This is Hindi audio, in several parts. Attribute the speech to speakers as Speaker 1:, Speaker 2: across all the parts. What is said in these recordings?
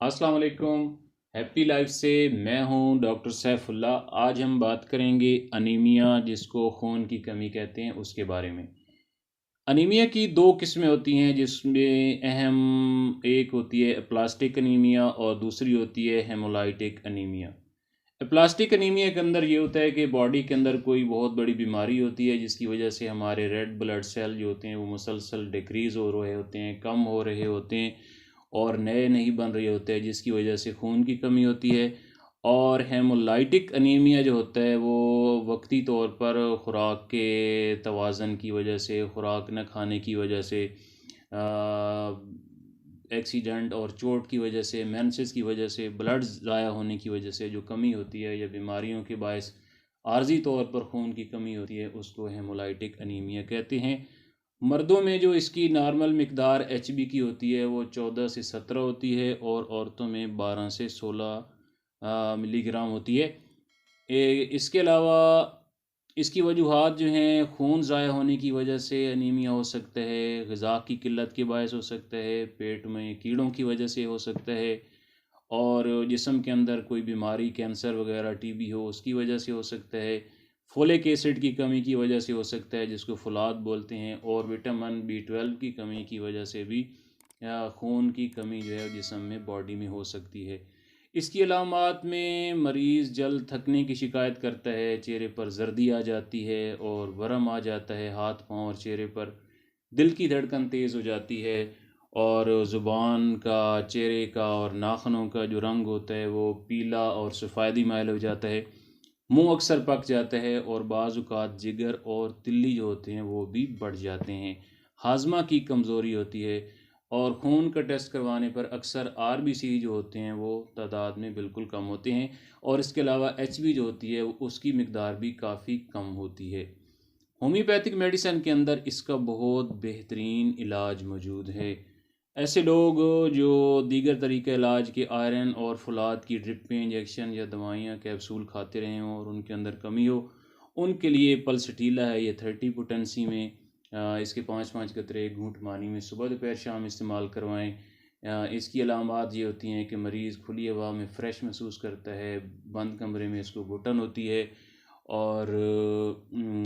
Speaker 1: अस्सलाम वालेकुम। हैप्पी लाइफ से मैं हूं डॉक्टर सैफुल्ला। आज हम बात करेंगे अनीमिया, जिसको खून की कमी कहते हैं, उसके बारे में। अनीमिया की दो किस्में होती हैं, जिसमें अहम एक होती है एप्लास्टिक अनीमिया और दूसरी होती है हेमोलाइटिक अनीमिया। एप्लास्टिक अनीमिया के अंदर ये होता है कि बॉडी के अंदर कोई बहुत बड़ी बीमारी होती है, जिसकी वजह से हमारे रेड ब्लड सेल जो होते हैं वो मुसलसल डिक्रीज़ हो रहे होते हैं, कम हो रहे होते हैं और नए नहीं बन रहे होते हैं, जिसकी वजह से खून की कमी होती है। और हेमोलाइटिक अनीमिया जो होता है वो वक्ती तौर पर ख़ुराक के तवाज़न की वजह से, ख़ुराक न खाने की वजह से, एक्सीडेंट और चोट की वजह से, मेंसेस की वजह से, ब्लड ज़ाया होने की वजह से जो कमी होती है या बीमारियों के बायस आर्जी तौर पर खून की कमी होती है, उसको हेमोलाइटिक अनीमिया कहते हैं। मर्दों में जो इसकी नॉर्मल मिकदार एचबी की होती है वो 14 से 17 होती है और औरतों में 12 से 16 मिलीग्राम होती है। इसके अलावा इसकी वजूहात जो हैं, खून ज़ाया होने की वजह से अनीमिया हो सकता है, ग़िज़ा की किल्लत के बायस हो सकता है, पेट में कीड़ों की वजह से हो सकता है और जिस्म के अंदर कोई बीमारी, कैंसर वगैरह, टीबी हो, उसकी वजह से हो सकता है। फोलिक एसिड की कमी की वजह से हो सकता है, जिसको फ़ोलाद बोलते हैं, और विटामिन बी 12 की कमी की वजह से भी खून की कमी जो है जिस्म में, बॉडी में हो सकती है। इसकी अलामात में मरीज़ जल्द थकने की शिकायत करता है, चेहरे पर जर्दी आ जाती है और वरम आ जाता है हाथ पाँव और चेहरे पर, दिल की धड़कन तेज़ हो जाती है और ज़ुबान का, चेहरे का और नाखूनों का जो रंग होता है वो पीला और सफ़ेदी माइल हो जाता है। मुंह अक्सर पक जाता है और बाज़ औक़ात जिगर और तिल्ली जो होते हैं वो भी बढ़ जाते हैं। हाजमा की कमज़ोरी होती है और खून का टेस्ट करवाने पर अक्सर आरबीसी जो होते हैं वो तादाद में बिल्कुल कम होते हैं और इसके अलावा एचबी जो होती है उसकी मिकदार भी काफ़ी कम होती है। होम्योपैथिक मेडिसिन के अंदर इसका बहुत बेहतरीन इलाज मौजूद है। ऐसे लोग जो दीगर तरीके इलाज के आयरन और फुलाद की ड्रिपें, इंजेक्शन या दवाइयाँ, कैप्सूल खाते रहे हों और उनके अंदर कमी हो, उनके लिए पल्सटीला है, ये 30 पोटेंसी में इसके 5-5 कतरे एक घूंट पानी में सुबह दोपहर शाम इस्तेमाल करवाएं। इसकी अलामात ये होती हैं कि मरीज़ खुली हवा में फ़्रेश महसूस करता है, बंद कमरे में इसको घुटन होती है और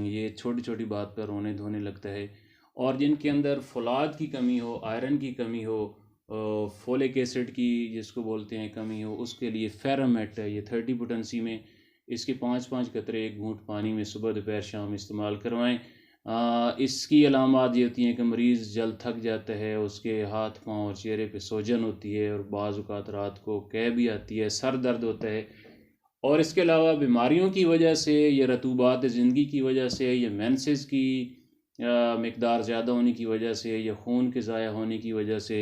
Speaker 1: ये छोटी छोटी बात पर रोने धोने लगता है। और जिनके अंदर फ़ौलाद की कमी हो, आयरन की कमी हो, फोलिक एसिड की जिसको बोलते हैं कमी हो, उसके लिए फेरामेट है, ये 30 पोटेंसी में इसके 5-5 कतरे एक घूंट पानी में सुबह दोपहर शाम इस्तेमाल करवाएं। इसकी अलामात ये होती हैं कि मरीज़ जल्द थक जाता है, उसके हाथ पाँव और चेहरे पे सूजन होती है और बाज़ औक़ात रात को कै भी आती है, सर दर्द होता है और इसके अलावा बीमारियों की वजह से या रतूबात ज़िंदगी की वजह से या मेंसेस की मिकदार ज़्यादा होने की वजह से या खून के ज़ाया होने की वजह से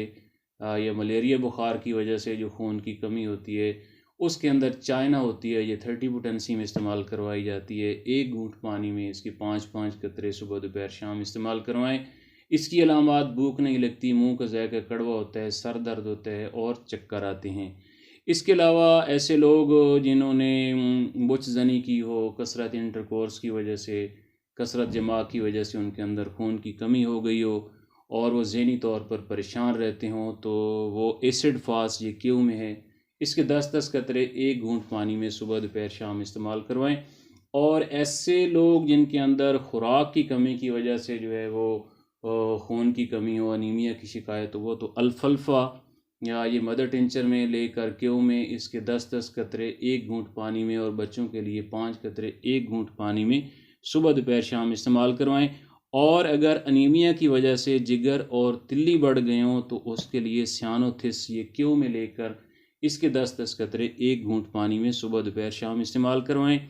Speaker 1: या मलेरिया बुखार की वजह से जो खून की कमी होती है, उसके अंदर चाइना होती है, ये 30 पोटेंसी में इस्तेमाल करवाई जाती है। एक घूंट पानी में इसके 5-5 कतरे सुबह दोपहर शाम इस्तेमाल करवाएं। इसकी अलामात भूख नहीं लगती, मुंह का जायका कड़वा होता है, सर दर्द होता है और चक्कर आते हैं। इसके अलावा ऐसे लोग जिन्होंने बुच ज़नी की हो, कसरत इंटरकोर्स की वजह से, कसरत जमा की वजह से उनके अंदर खून की कमी हो गई हो और वो ज़हनी तौर पर परेशान रहते हों, तो वो एसिड फास्ट, ये क्यों में है, इसके 10-10 कतरे एक घूंट पानी में सुबह दोपहर शाम इस्तेमाल करवाएं। और ऐसे लोग जिनके अंदर खुराक की कमी की वजह से जो है वो खून की कमी हो, अनीमिया की शिकायत हो, वो तो अल्फल्फा या ये मदर टिंचर में लेकर क्यों में इसके 10-10 कतरे एक घूंट पानी में और बच्चों के लिए 5 कतरे एक घूंट पानी में सुबह दोपहर शाम इस्तेमाल करवाएं। और अगर अनीमिया की वजह से जिगर और तिल्ली बढ़ गए हों तो उसके लिए सियानोथिस, ये क्यों में लेकर इसके 10-10 कतरे एक घूंट पानी में सुबह दोपहर शाम इस्तेमाल करवाएं।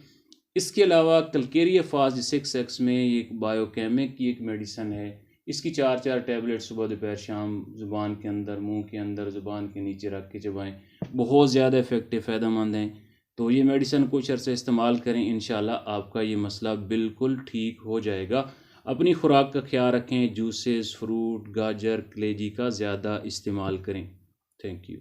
Speaker 1: इसके अलावा कलकेरिया फास्ट 6X में एक बायोकेमिक की एक मेडिसन है, इसकी 4-4 टैबलेट सुबह दोपहर शाम ज़ुबान के अंदर, मुंह के अंदर, ज़ुबान के नीचे रख के चबाएं, बहुत ज़्यादा इफ़ेक्टिव, फ़ायदेमंद हैं। तो ये मेडिसन कुछ अर्से इस्तेमाल करें, इंशाल्लाह आपका ये मसला बिल्कुल ठीक हो जाएगा। अपनी खुराक का ख्याल रखें, जूसेस, फ्रूट, गाजर, कलेजी का ज़्यादा इस्तेमाल करें। Thank you.